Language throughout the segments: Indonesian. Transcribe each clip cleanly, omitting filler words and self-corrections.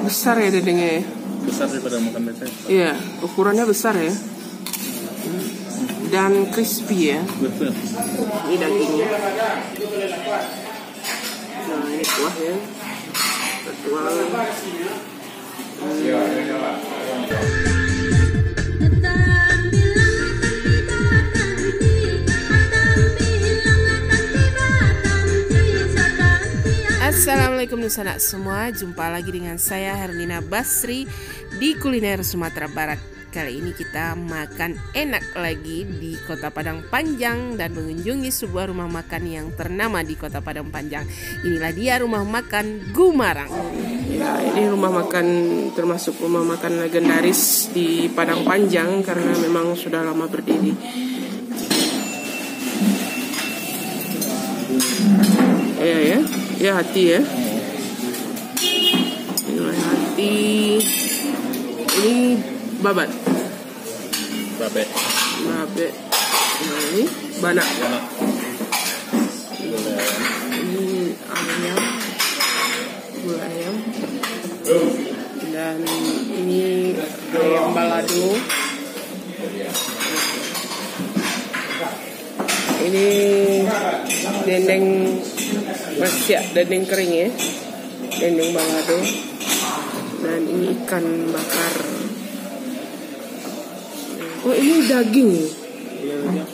Besar ya dendengnya ya? Besar daripada makan biasanya. Iya, ukurannya besar ya. Dan crispy ya. Betul. Ini dagingnya. Nah, ini kuah ya. Ketuang. Assalamualaikum Nusana semua, jumpa lagi dengan saya Herlina Basri di Kuliner Sumatera Barat. Kali ini kita makan enak lagi di Kota Padang Panjang dan mengunjungi sebuah rumah makan yang ternama di Kota Padang Panjang. Inilah dia rumah makan Gumarang. Ya, ini rumah makan termasuk rumah makan legendaris di Padang Panjang karena memang sudah lama berdiri. Ya hati ya. Ini hati. Ini babat. Babe. Nah, ini banak. Ini ayam. Gula ayam. Dan ini ayam balado. Ini dendeng masya, dendeng kering ya, dendeng balado. Dan ini ikan bakar. Oh, ini daging.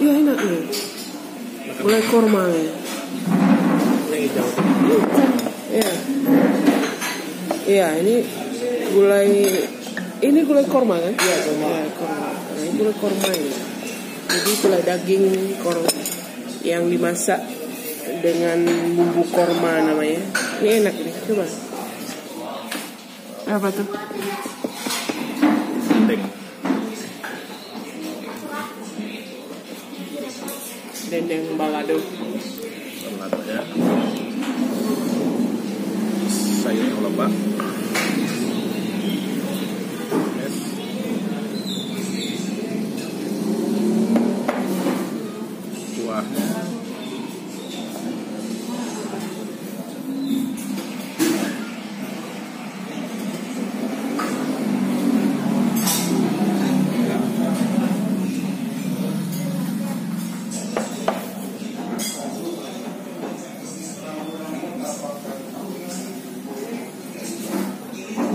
Ya, enak nih. Gulai korma ya. Iya, ini gulai korma kan? Iya, korma. Nah, ini gulai korma ini. Jadi gulai daging korma yang dimasak dengan bumbu korma namanya. Ini enak nih, coba. Apa tuh? Dendeng balado. Ya. Sayur lemak. Kuahnya.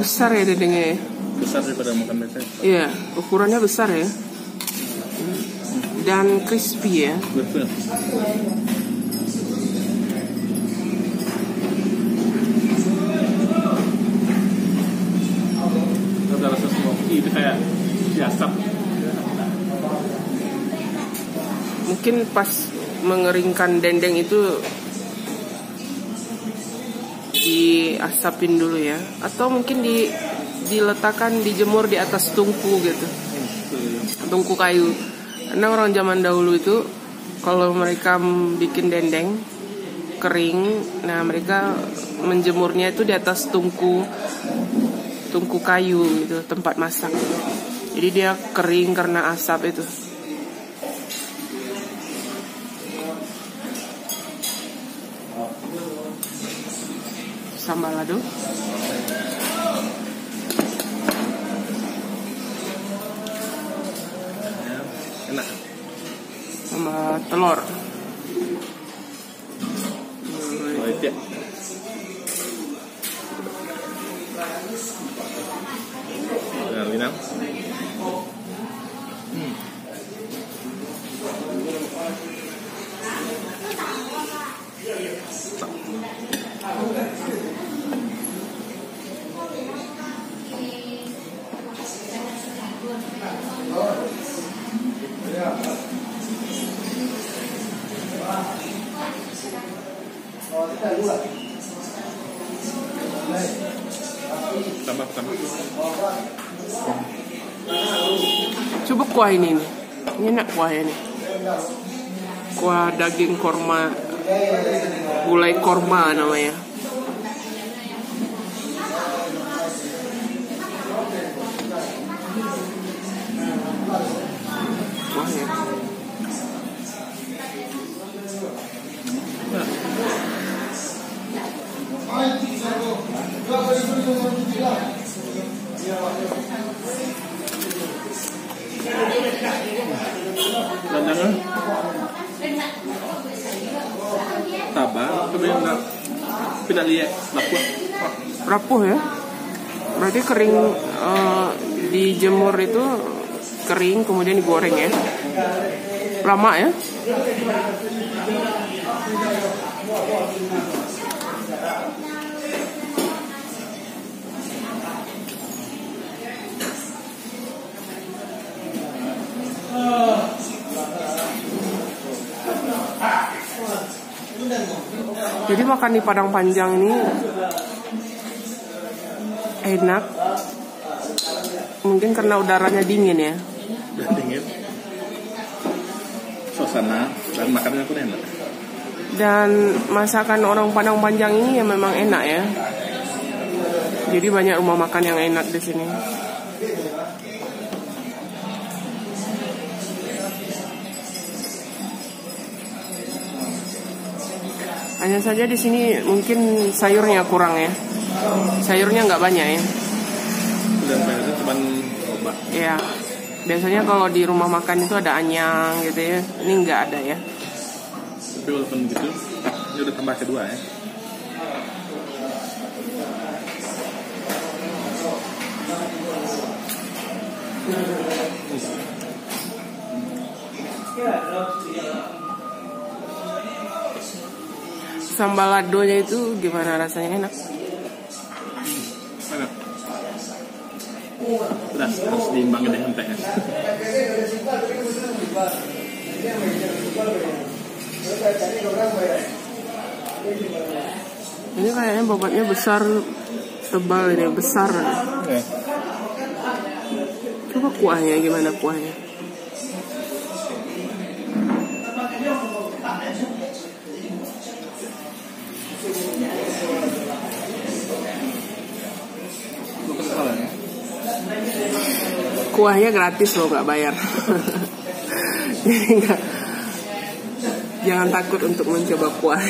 Besar ya dendengnya ya? Besar daripada makan biasanya. Iya, ukurannya besar ya. Dan crispy ya. Betul. Ada rasa smoky, itu kayak diasap. Mungkin pas mengeringkan dendeng itu diasapin dulu ya, atau mungkin diletakkan dijemur di atas tungku gitu, tungku kayu. Karena orang zaman dahulu itu kalau mereka bikin dendeng kering, nah mereka menjemurnya itu di atas tungku kayu gitu, tempat masak. Jadi dia kering karena asap itu. Sambal lado. Enak. Sama telur. Itu ya. Nah, Winang. Tambah. Coba kuah ini nih. Ini enak kuahnya nih. Kuah daging korma, gulai korma namanya. Kuahnya. tidak lihat lapuk. Rapuh ya. Berarti kering, dijemur itu kering kemudian digoreng ya. Lama ya. Jadi makan di Padang Panjang ini enak. Mungkin karena udaranya dingin ya. Dan dingin. Suasana dan makanannya pun enak. Dan masakan orang Padang Panjang ini ya memang enak ya. Jadi banyak rumah makan yang enak di sini. Hanya saja di sini mungkin sayurnya kurang ya. Sayurnya nggak banyak ya. Dan sayurnya cuma obat. Ya, biasanya kalau di rumah makan itu ada anyang gitu ya. Ini nggak ada ya. Tapi walaupun gitu, ini udah tambah kedua ya. Sambal ladonya itu gimana rasanya, enak? Enak. Udah harus diimbangin dengan teh. Ini kayaknya bobotnya besar, tebal ini besar. Ya. Coba kuahnya gimana kuahnya? Kuahnya gratis loh, nggak bayar. Jadi jangan takut untuk mencoba kuah.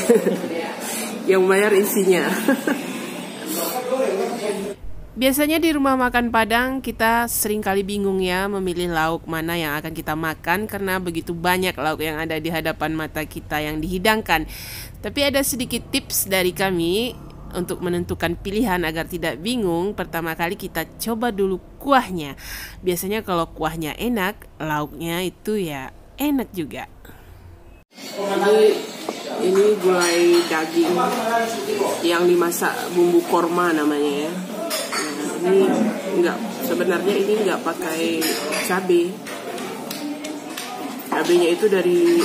Yang bayar isinya. Biasanya di rumah makan Padang kita sering kali bingung ya memilih lauk mana yang akan kita makan karena begitu banyak lauk yang ada di hadapan mata kita yang dihidangkan. Tapi ada sedikit tips dari kami untuk menentukan pilihan agar tidak bingung. Pertama kali kita coba dulu kuahnya. Biasanya kalau kuahnya enak, lauknya itu ya enak juga. Ini gulai daging yang dimasak bumbu korma namanya ya. Ini sebenarnya ini enggak pakai cabai. Cabainya itu dari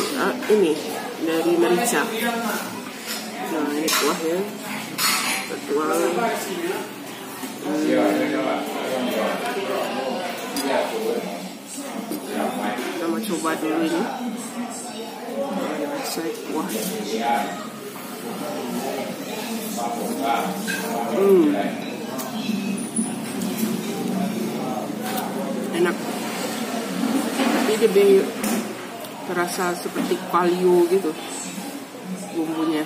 merica. Nah, ini kuahnya. Tuang. Kita mau coba dulu ini. Saya kuah. Enak. Tapi dia terasa seperti kalio gitu bumbunya.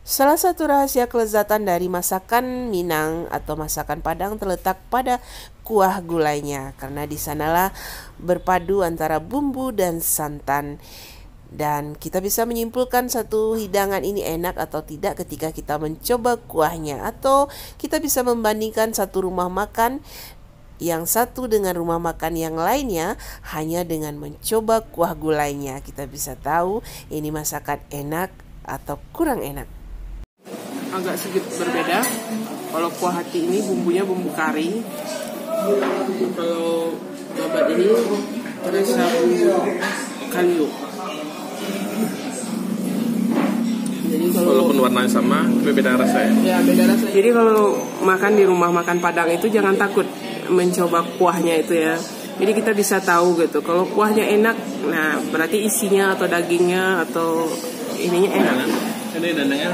Salah satu rahasia kelezatan dari masakan Minang atau masakan Padang terletak pada kuah gulainya, karena di sanalah berpadu antara bumbu dan santan. Dan kita bisa menyimpulkan satu hidangan ini enak atau tidak ketika kita mencoba kuahnya, atau kita bisa membandingkan satu rumah makan yang satu dengan rumah makan yang lainnya hanya dengan mencoba kuah gulainya. Kita bisa tahu ini masakan enak atau kurang enak. Agak sedikit berbeda. Kalau kuah hati ini bumbunya bumbu kari. Kalau babat ini terasa bumbu kalio. Jadi Walaupun warnanya sama, tapi beda rasa ya. Ya, beda rasa. Jadi kalau makan di rumah makan Padang itu jangan takut mencoba kuahnya itu ya. Jadi kita bisa tahu gitu. Kalau kuahnya enak, nah berarti isinya atau dagingnya atau ininya enak. Ini dandangnya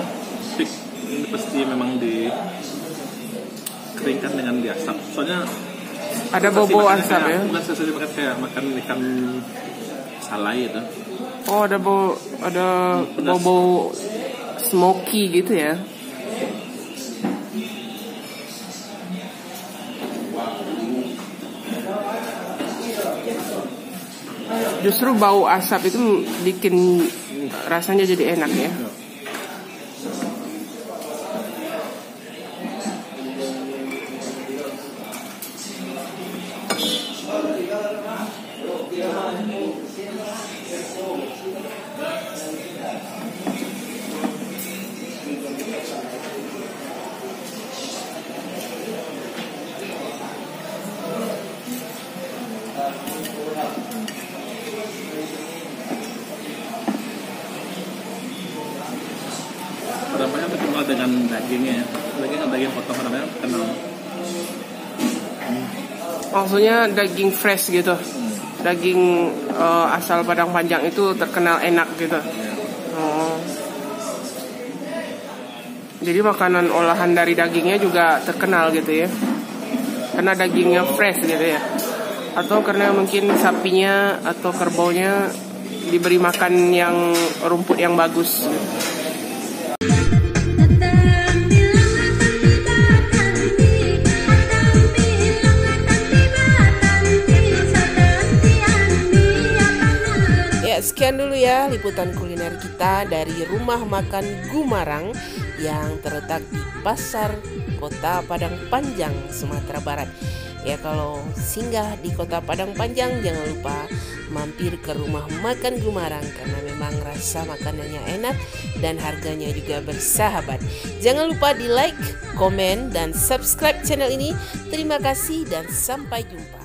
stick. Ini pasti memang dikeringkan dengan diasap. Soalnya ada bobo asap ya. Bukan sesuatu pakai kayak makan ikan salai itu. Oh, ada bobo smoky gitu ya. Justru bau asap itu bikin rasanya jadi enak ya. dagingnya, daging potong namanya kenal. Maksudnya daging fresh gitu. Daging asal Padang Panjang itu terkenal enak gitu. Oh. Jadi makanan olahan dari dagingnya juga terkenal gitu ya. Karena dagingnya fresh gitu ya. Atau karena mungkin sapinya atau kerbaunya diberi makan yang rumput yang bagus gitu. Sekian dulu ya liputan kuliner kita dari Rumah Makan Gumarang yang terletak di Pasar Kota Padang Panjang, Sumatera Barat. Ya, kalau singgah di Kota Padang Panjang jangan lupa mampir ke Rumah Makan Gumarang karena memang rasa makanannya enak dan harganya juga bersahabat. Jangan lupa di like, komen, dan subscribe channel ini. Terima kasih dan sampai jumpa.